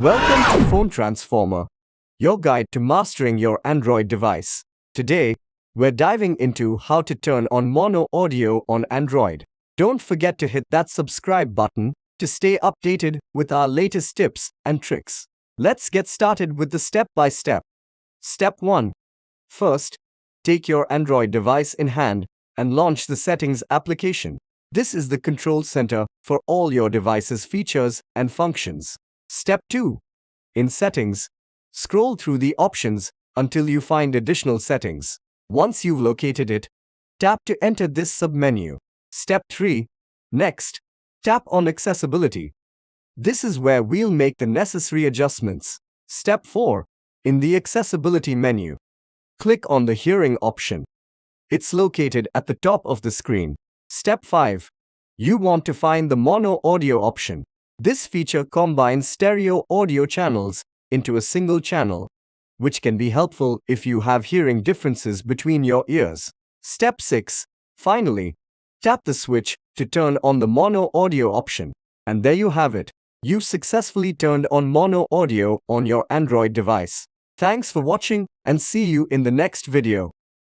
Welcome to Phone Transformer, your guide to mastering your Android device. Today, we're diving into how to turn on mono audio on Android. Don't forget to hit that subscribe button to stay updated with our latest tips and tricks. Let's get started with the step-by-step. Step 1. First, take your Android device in hand and launch the Settings application. This is the control center for all your device's features and functions. Step 2. In Settings, scroll through the options until you find Additional Settings. Once you've located it, tap to enter this submenu. Step 3. Next, tap on Accessibility. This is where we'll make the necessary adjustments. Step 4. In the Accessibility menu, click on the Hearing option. It's located at the top of the screen. Step 5. You want to find the Mono Audio option. This feature combines stereo audio channels into a single channel, which can be helpful if you have hearing differences between your ears. Step 6. Finally, tap the switch to turn on the Mono Audio option. And there you have it. You've successfully turned on mono audio on your Android device. Thanks for watching and see you in the next video.